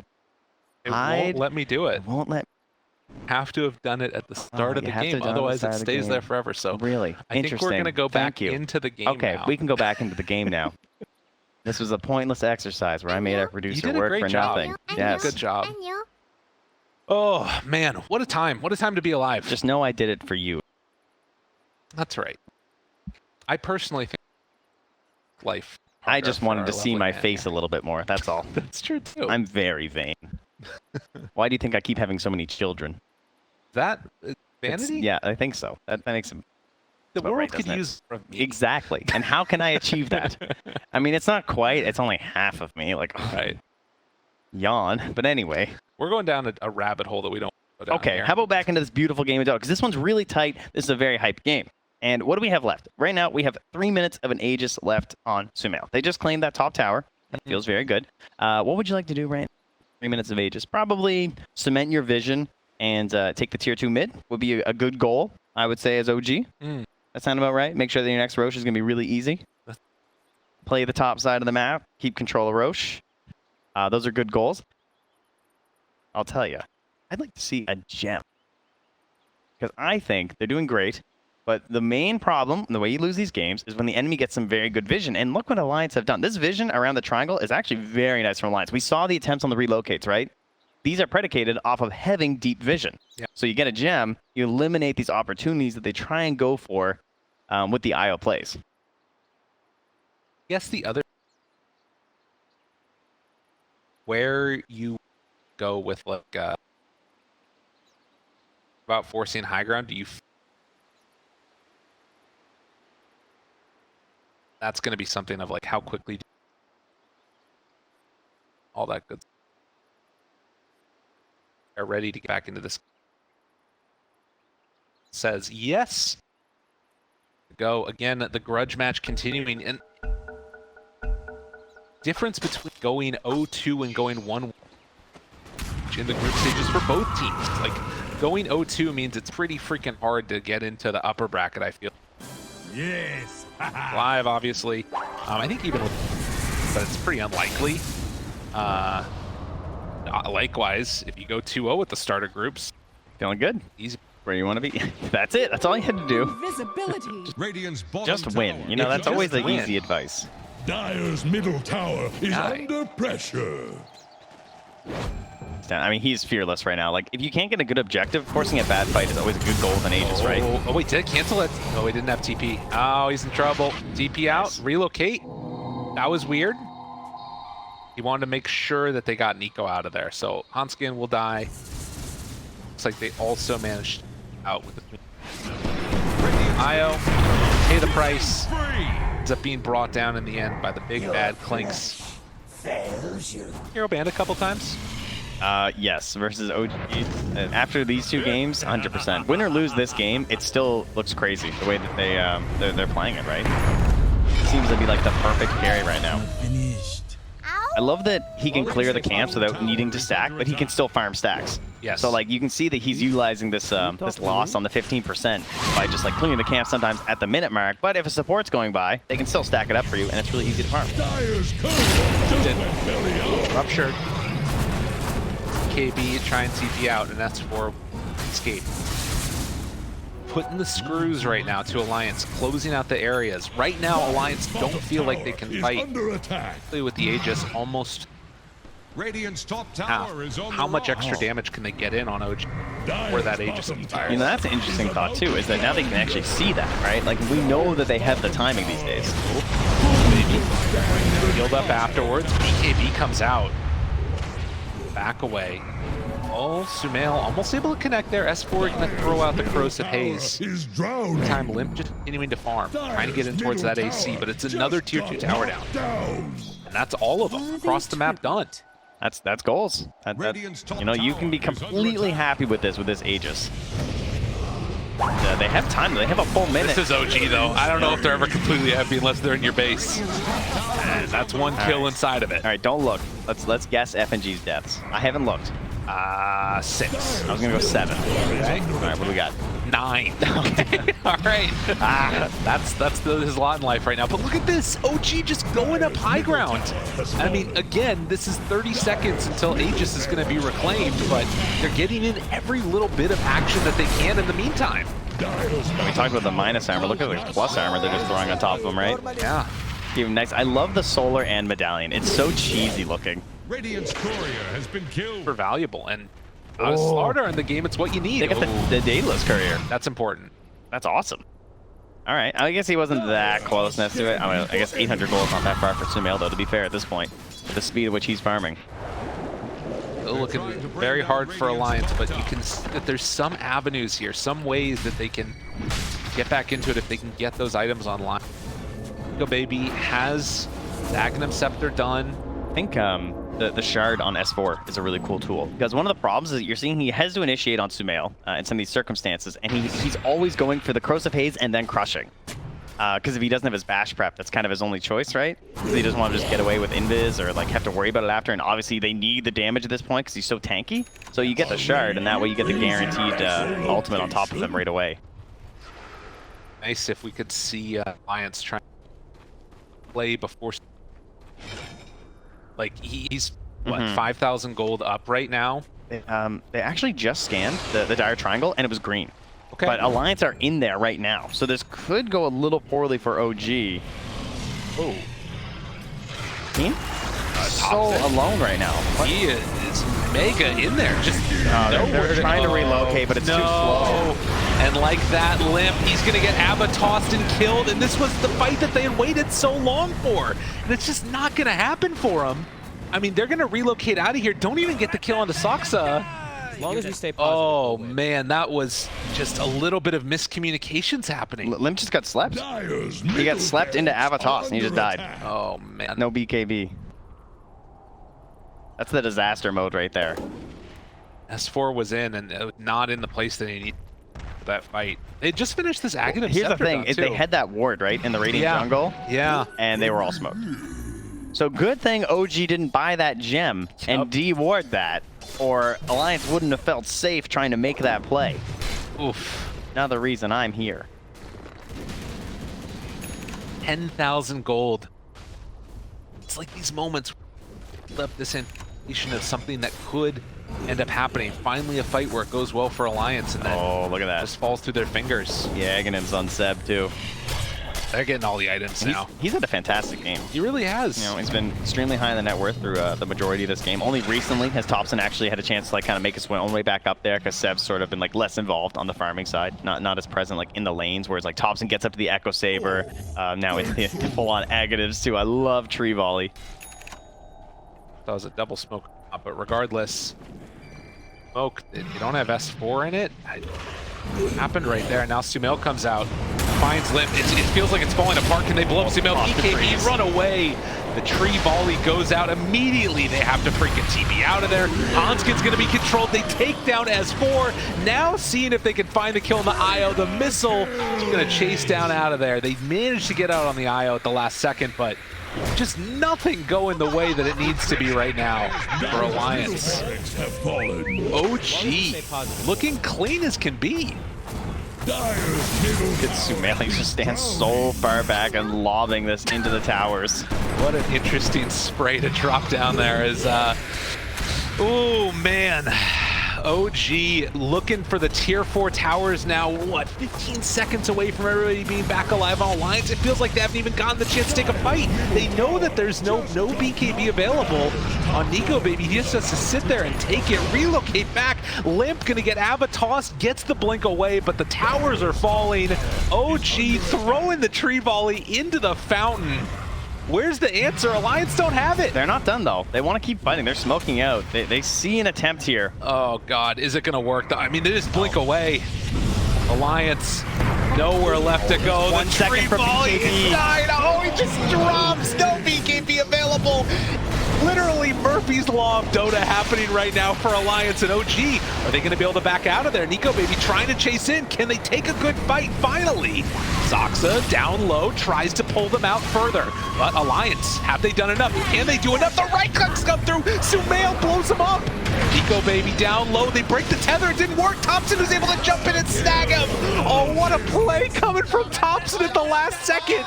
It hide. won't let me do it. It won't let Have to have done it at the start of you the have to game, have done it at the otherwise start it of the stays there game. forever. So really I think interesting. we're gonna go back Thank you. into the game Okay, now. we can go back into the game now. This was a pointless exercise where I made our producer did a work great for job. nothing. I Yes. Good job. I knew. Oh man, what a time! What a time to be alive. Just know I did it for you. That's right. I personally think life. I harder just for wanted our to see lovely my man face here. a little bit more. That's all. That's true too. I'm very vain. Why do you think I keep having so many children? That It's- vanity. Yeah, I think so. That makes him the about world right, could doesn't it? use more of me. exactly. And how can I achieve that? I mean, it's not quite. It's only half of me. Like, Right. yawn. But anyway. We're going down a rabbit hole that we don't go down Okay, here. how about back into this beautiful game of Dota? Because this one's really tight. This is a very hyped game. And what do we have left? Right now, we have 3 minutes of an Aegis left on Sumail. They just claimed that top tower. That feels very good. What would you like to do, Rand? 3 minutes of Aegis. Probably cement your vision and take the tier 2 mid would be a good goal, I would say, as OG. Mm. That sound about right? Make sure that your next Roche is going to be really easy. Play the top side of the map. Keep control of Roche. Those are good goals. I'll tell you, I'd like to see a gem. Because I think they're doing great, But the main problem, and the way you lose these games, is when the enemy gets some very good vision. And look what Alliance have done. This vision around the triangle is actually very nice from Alliance. We saw the attempts on the relocates, right? These are predicated off of having deep vision. Yeah. So you get a gem, you eliminate these opportunities that they try and go for with the IO plays. I guess the other where you go with like about forcing high ground, do you that's going to be something of like how quickly all that good are ready to get back into this. Says yes. Go again. The grudge match continuing, and difference between going 0-2 and going 1 in the group stages for both teams. Like going 0-2 means it's pretty freaking hard to get into the upper bracket. I feel. Yes. Live, obviously. I think even with, but it's pretty unlikely. Likewise, if you go 2-0 at the starter groups, Feeling good. easy. Where you want to be. That's it. That's all you had to do. Visibility. Radiant's bottom Just win. tower You know, is that's under always the attack. easy advice. Dyer's middle tower is Guy. under pressure. I mean, he's fearless right now. Like, if you can't get a good objective, forcing a bad fight is always a good goal with an Aegis, right? Oh, wait, did it cancel it? Oh, he didn't have TP. Oh, he's in trouble. TP out, Nice. relocate. That was weird. He wanted to make sure that they got Nico out of there. So Hanskin will die. Looks like they also managed out with the Io. Pay the price. Ends up being brought down in the end by the big bad Clinks. Hero banned a couple times. Yes, versus OG. After these two games, 100%. Win or lose this game, it still looks crazy the way that they're playing it, right? Seems to be like the perfect carry right now. I love that he can clear the camps without needing to stack, but he can still farm stacks. Yes. So like you can see that he's utilizing this this loss on the 15% by just like clearing the camp sometimes at the minute mark. But if a support's going by, they can still stack it up for you, and it's really easy to farm. Dyer's curse just went belly up. Ruptured. KB try and TP out, and that's for escape. Putting the screws right now to Alliance, closing out the areas. Right now, Alliance don't feel like they can Is fight under attack. with the Aegis almost Radiant's top half. tower is on How the much rocks. extra damage can they get in on OG Dyer's where that Aegis bottom expires? You know, that's an interesting thought too, is that now they can actually see that, right? Like we know that they have the timing these days. Healed up afterwards. BKB comes out. Back away. Oh, Sumail almost able to connect there. S4 gonna throw out the corrosive haze. Is drowning. Time Limp just continuing to farm, trying to get in towards that AC, but it's another tier 2 tower down. And that's all of them across the map done. That's goals. Radiant's top You know, you can be tower is under completely attack. happy with this Aegis. They have time. They have a full minute. This is OG though. I don't know if they're ever completely happy unless they're in your base. And that's one kill inside of it. All right, don't look. Let's guess F&G's deaths. I haven't looked. 6. I was gonna go 7. Okay. All right, what do we got? 9. All right. That's his lot in life right now. But look at this. OG just going up high ground. I mean, again, this is 30 seconds until Aegis is going to be reclaimed, but they're getting in every little bit of action that they can in the meantime. We talked about the minus armor. Look at the plus armor they're just throwing on top of them, right? Yeah. Even next, I love the solar and medallion. It's so cheesy looking. Radiant's courier has been killed. Super valuable. And out of Slaughter in the game, it's what you need. They got the Daedalus courier. That's important. That's awesome. All right, I guess he wasn't that close next to it. I mean, I guess 800 gold is not that far for Sumail, though, to be fair at this point, with the speed at which he's farming. Still looking very hard for Alliance, but you can see that there's some avenues here, some ways that they can get back into it if they can get those items online. Go Baby has Magnum Scepter done. I think the shard on S4 is a really cool tool, because one of the problems is that you're seeing he has to initiate on Sumail in some of these circumstances, and he's always going for the corrosive haze and then crushing. Because if he doesn't have his bash prep, that's kind of his only choice, right? Because he doesn't want to just get away with invis or like have to worry about it after, and obviously they need the damage at this point because he's so tanky. So you get the shard, and that way you get the guaranteed ultimate on top of him right away. Nice if we could see Alliance trying to play before. Like he's what 5,000 gold up right now. They actually just scanned the dire triangle, and it was green. Okay. But Alliance are in there right now, so this could go a little poorly for OG. Oh. Team? So alone right now. What? He is mega in there. Just they're trying to relocate, but it's too slow. And like that limp, he's going to get Abba tossed and killed. And this was the fight that they had waited so long for. And it's just not going to happen for him. I mean, they're going to relocate out of here. Don't even get the kill onto Saksa. As long as we stay positive. Oh, man, that was just a little bit of miscommunications happening. Limp just got slept. Dyer's He got slept into Avatos and he just died. Oh, man. No BKB. That's the disaster mode right there. S4 was in and not in the place that he needed for that fight. They just finished this Aghanim Here's the Scepter thing, down, is they too. had that ward, right, in the Radiant jungle, Yeah. and they were all smoked. So good thing OG didn't buy that gem and de-ward that, or Alliance wouldn't have felt safe trying to make that play. Oof. Another reason I'm here. 10,000 gold. It's like these moments left this indication of something that could end up happening. Finally a fight where it goes well for Alliance and then Oh, look at that. just falls through their fingers. Yeah, Aghanim's on Seb too. They're getting all the items now. He's had a fantastic game. He really has. You know, he's been extremely high in the net worth through the majority of this game. Only recently has Thompson actually had a chance to like kind of make his own way back up there because Seb's sort of been like less involved on the farming side, not as present like in the lanes. Whereas like Thompson gets up to the Echo Saber, now it's full-on Aghanims too. I love Tree Volley. That was a double smoke, but regardless, smoke. You don't have S4 in it. What happened right there? Now Sumail comes out, finds Limp. It feels like it's falling apart. Can they blow up Sumail? BKB, run away. The tree volley goes out immediately. They have to freaking TP out of there. Hanskin's going to be controlled. They take down S4. Now seeing if they can find the kill on the IO. The missile is going to chase down out of there. They managed to get out on the IO at the last second, but just nothing going the way that it needs to be right now for Alliance. Have fallen. OG looking clean as can be. Dyer's middle Good Sumail, he just stands so far back and lobbing this into the towers. What an interesting spray to drop down there is, oh man. OG looking for the tier 4 towers now, what, 15 seconds away from everybody being back alive on Alliance. It feels like they haven't even gotten the chance to take a fight. They know that there's no BKB available on Nico Baby. He just has to sit there and take it, relocate back. Limp gonna get Avatos, gets the blink away, but the towers are falling. OG throwing the tree volley into the fountain. Where's the answer? Alliance don't have it. They're not done though. They want to keep fighting. They're smoking out. They see an attempt here. Oh God, is it gonna work? I mean, they just blink away. Alliance, nowhere left to go. 1 second for BKB. Oh, he just drops. No BKB available. Literally Murphy's Law of Dota happening right now for Alliance and OG. Are they going to be able to back out of there? Nico Baby trying to chase in. Can they take a good fight finally? Saksa down low, tries to pull them out further. But Alliance, have they done enough? Can they do enough? The right clicks come through. Sumail blows him up. Nico Baby down low. They break the tether. It didn't work. Thompson was able to jump in and snag him. Oh, what a play coming from Thompson at the last second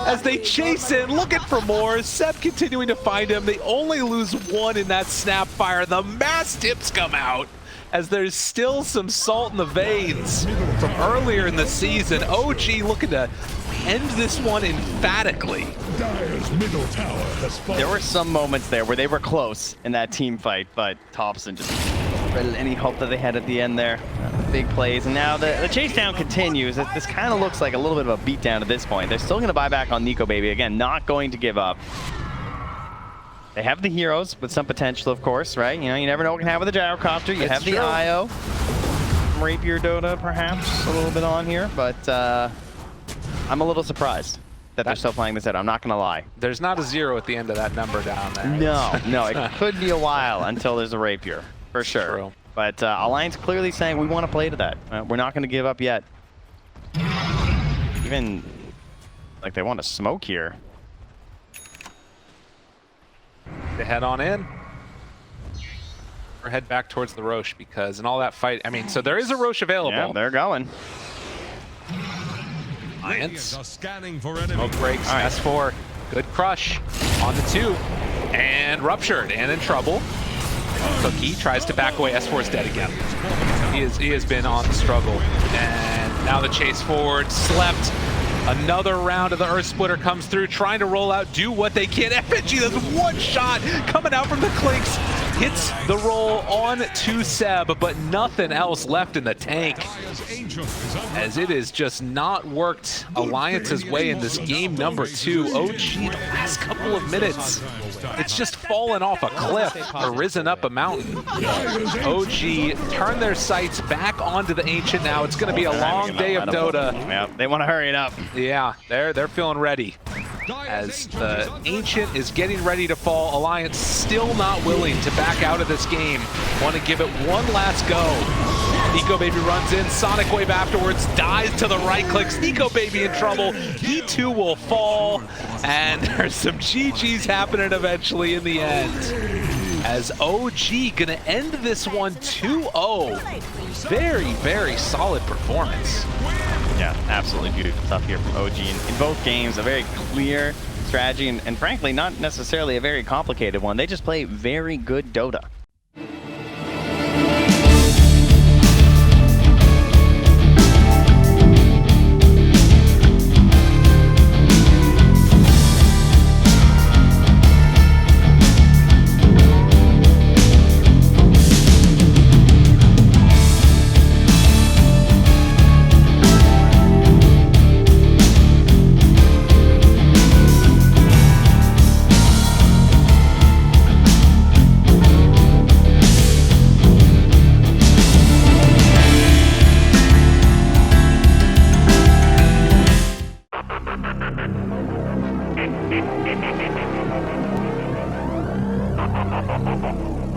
as they chase in, looking for more. Seb continuing to find him. They only lose one in that snap fire. The mass tips come out as there's still some salt in the veins from earlier in the season. OG looking to end this one emphatically. Dyer's middle tower has fallen. There were some moments there where they were close in that team fight, but Thompson just shredded any hope that they had at the end there. Big plays, and now the chase down continues. This kind of looks like a little bit of a beatdown at this point. They're still going to buy back on Nico Baby. Again, not going to give up. They have the heroes with some potential, of course, right? You know, you never know what can happen with the gyrocopter. You have the IO. Rapier Dota, perhaps, a little bit on here, but I'm a little surprised that they're still playing this out. I'm not going to lie. There's not a 0 at the end of that number down there. No, it could be a while until there's a Rapier, for sure. True. But Alliance clearly saying we want to play to that. We're not going to give up yet. Even, like, they want to smoke here. They head on in. Or head back towards the Roche because in all that fight, I mean, so there is a Roche available. Yeah, they're going. Radiant Alliance. are scanning for enemy. Smoke breaks, All right. S4, good crush on the 2, and ruptured and in trouble. Cookie tries to back away. S4 is dead again. He has been on the struggle. And now the chase forward. Slept. Another round of the Earth Splitter comes through, trying to roll out, do what they can. FNG, there's one shot coming out from the Clinks. Hits the roll on to Seb, but nothing else left in the tank. As it is just not worked Alliance's way in this game number 2. OG, the last couple of minutes, it's just fallen off a cliff or risen up a mountain. OG turn their sights back onto the Ancient now. It's going to be a long day of Dota. Yeah, they want to hurry it up. Yeah, they're feeling ready. As the Ancient is getting ready to fall, Alliance still not willing to back out of this game. Want to give it one last go. Nico Baby runs in, Sonic Wave afterwards, dies to the right clicks. Nico Baby in trouble. He too will fall, and there's some GGs happening eventually in the end. As OG gonna end this one 2-0. Very, very solid performance. Yeah, absolutely beautiful stuff here from OG. In both games, a very clear strategy, and frankly, not necessarily a very complicated one. They just play very good Dota.